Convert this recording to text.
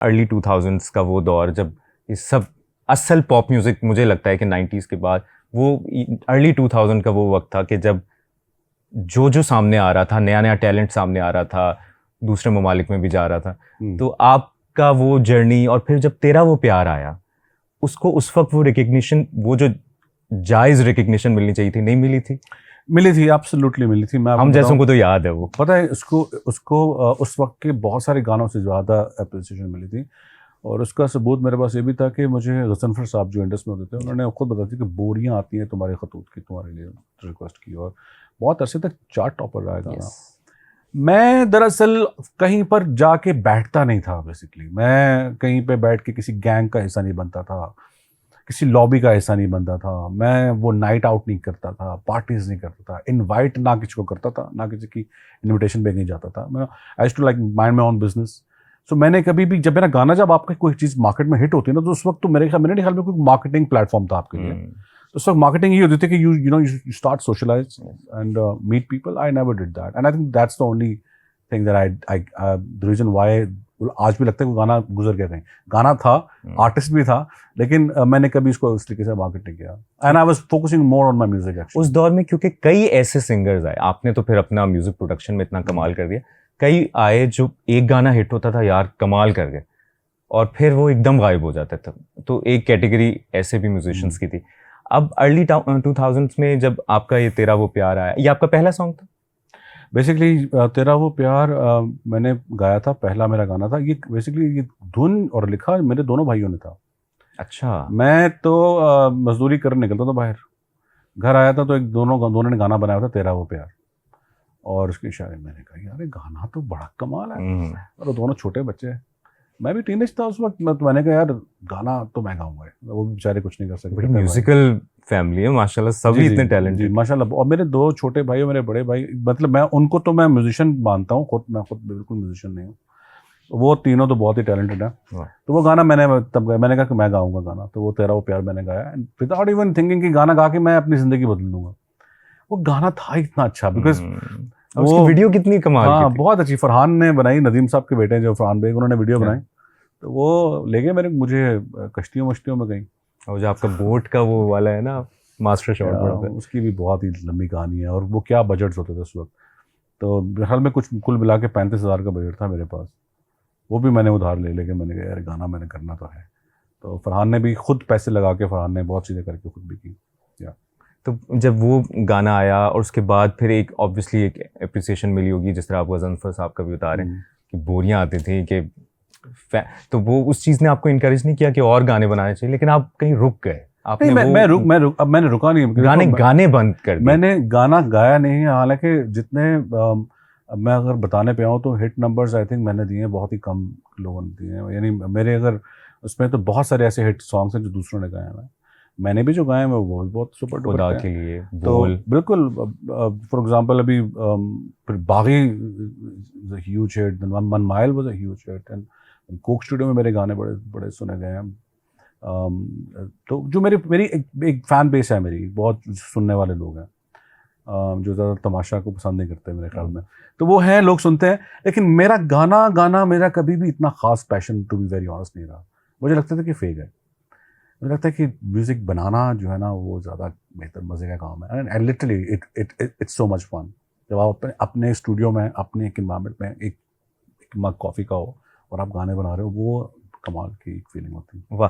Early 2000s का वो दौर जब ये सब असल पॉप म्यूज़िक, मुझे लगता है कि 90s के बाद वो अर्ली 2000 का वो वक्त था कि जब जो सामने आ रहा था, नया नया टैलेंट सामने आ रहा था, दूसरे ममालिक में भी जा रहा था। तो आपका वो जर्नी, और फिर जब तेरा वो प्यार आया, उसको उस वक्त वो रिकग्निशन, वो जो जायज़ रिकग्निशन मिलनी चाहिए थी, नहीं मिली थी? मिली थी, एब्सोल्युटली मिली थी। मैं हम जैसों को तो याद है वो। पता है उसको उस वक्त के बहुत सारे गानों से ज़्यादा अप्रिसिएशन मिली थी। और उसका सबूत मेरे पास ये भी था कि मुझे गज़नफ़र साहब जो इंडस्ट्री में होते थे, उन्होंने खुद बताया था कि बोरियां आती हैं तुम्हारे खतूत की, तुम्हारे लिए रिक्वेस्ट की, और बहुत अरसे तक चार्ट टॉपर रहा है गाना। मैं दरअसल कहीं पर जाके बैठता नहीं था। बेसिकली मैं कहीं पे बैठ के किसी गैंग का हिस्सा नहीं बनता था, किसी लॉबी का हिस्सा नहीं बनता था। मैं वो नाइट आउट नहीं करता था, पार्टीज नहीं करता था, इनवाइट ना किसी को करता था, ना किसी की इनविटेशन पे नहीं जाता था। मैं I used to like mind my own business. So मैंने कभी भी, जब मेरा गाना, जब आपका कोई चीज़ मार्केट में हिट होती है ना, तो उस वक्त तो मेरे ख्याल में कोई मार्केटिंग प्लेटफॉर्म था आपके लिए। तो उस वक्त मार्केटिंग ये होती थी कि you start socialize and meet people. I never did that, and I think that's the only thing that I the reason why आज भी लगता है कि गाना गुजर गया कहीं। गाना था, आर्टिस्ट भी था, लेकिन मैंने कभी इसको उस तरीके से मार्केट नहीं किया। And I was focusing more on my music actually. उस दौर में क्योंकि कई ऐसे सिंगर्स आए, आपने तो फिर अपना म्यूजिक प्रोडक्शन में इतना कमाल कर दिया, कई आए जो एक गाना हिट होता था, यार कमाल कर गए, और फिर वो एकदम गायब हो जाता था। तो एक कैटेगरी ऐसे भी म्यूजिशियंस की थी। अब अर्ली 2000s में जब आपका ये तेरा वो प्यार आया, ये आपका पहला सॉन्ग था? बेसिकली तेरा वो प्यार मैंने गाया था, पहला मेरा गाना था ये। बेसिकली ये धुन और लिखा मेरे दोनों भाइयों ने था। अच्छा। मैं तो मजदूरी करने निकलता था बाहर, घर आया था तो एक दोनों ने गाना बनाया था, तेरा वो प्यार। और उसके इशारे मैंने कहा यार ये गाना तो बड़ा कमाल है। और वो दोनों छोटे बच्चे हैं, मैं भी टीनेज था उस वक्त। मैंने कहा यार गाना तो मैं गाऊंगा। वो भी बेचारे कुछ नहीं कर सकते। बड़ी म्यूजिकल फैमिली है माशाल्लाह, सभी इतने टैलेंटेड माशाल्लाह। और मेरे दो छोटे भाई और मेरे बड़े भाई, मतलब मैं उनको तो मैं म्यूजिशियन मानता हूँ, मैं खुद बिल्कुल म्यूजिशियन नहीं हूँ। वो तीनों तो बहुत ही टैलेंटेड है। तो वो गाना मैंने तब गाया, मैंने कहा कि मैं गाऊंगा गाना, तो वो तेरा वो प्यार मैंने गाया विदाउट इवन थिंकिंग कि गाना गा के मैं अपनी जिंदगी बदल दूंगा। वो गाना था इतना अच्छा, बिकॉज वो वीडियो कितनी कमाल की हाँ थी। बहुत अच्छी। फरहान ने बनाई, नदीम साहब के बेटे जो फरहान बेग, उन्होंने वीडियो बनाई। तो वो ले गए मुझे कश्तियों मश्तियों में गई। और जो आपका बोट का वो वाला है ना, मास्टर शॉट, बड़ा उसकी भी बहुत ही लंबी कहानी है। और वो क्या बजट्स होते थे उस वक्त। तो हाल में कुछ कुल मिला के 35,000 का बजट था मेरे पास। वो भी मैंने उधार ले लेके मैंने कहा यार गाना मैंने करना तो है। तो फरहान ने भी खुद पैसे लगा के, फरहान ने बहुत चीज़ें करके खुद भी की। या तो जब वो गाना आया और उसके बाद फिर एक ऑब्वियसली एक एप्रिसिएशन मिली होगी, जिस तरह आप गज़नफ़र साहब का भी बता रहे हैं कि बोरियां आती थी कि तो वो उस चीज़ ने आपको इनकरेज नहीं किया कि और गाने बनाने चाहिए, लेकिन आप कहीं रुक गए? आपने अब मैंने रुका नहीं। गाने बंद कर दिए। मैंने गाना गाया नहीं है। हालांकि जितने मैं अगर बताने पे आऊँ तो हिट नंबर्स आई थिंक मैंने दिए हैं, बहुत ही कम लोगों ने दिए हैं। यानी मेरे अगर उसमें तो बहुत सारे ऐसे हिट सॉन्ग्स हैं जो दूसरों ने गाए हैं। मैंने भी जो गाए हैं वो भी बहुत सुपर डुपर खुदा के लिए, तो बोल। बिल्कुल। फॉर एग्जांपल अभी फिर बागी ह्यूज हिट, मन mile was a huge hit, and Coke studio में मेरे गाने बड़े बड़े सुने गए हैं। तो जो मेरी एक फैन बेस है, मेरी बहुत सुनने वाले लोग हैं जो ज़्यादा तमाशा को पसंद नहीं करते मेरे ख्याल में। तो वो हैं, लोग सुनते हैं। लेकिन मेरा गाना मेरा कभी भी इतना खास passion, to be very honest, नहीं रहा। मुझे लगता था कि फेक है। मुझे लगता है कि म्यूज़िक बनाना जो है ना वो ज़्यादा बेहतर मज़े का काम है। And literally it's so much fun जब आप अपने स्टूडियो में, अपने एक इन्वायरमेंट में, एक मग कॉफ़ी का हो और आप गाने बना रहे हो, वो कमाल की फीलिंग होती है। वाह।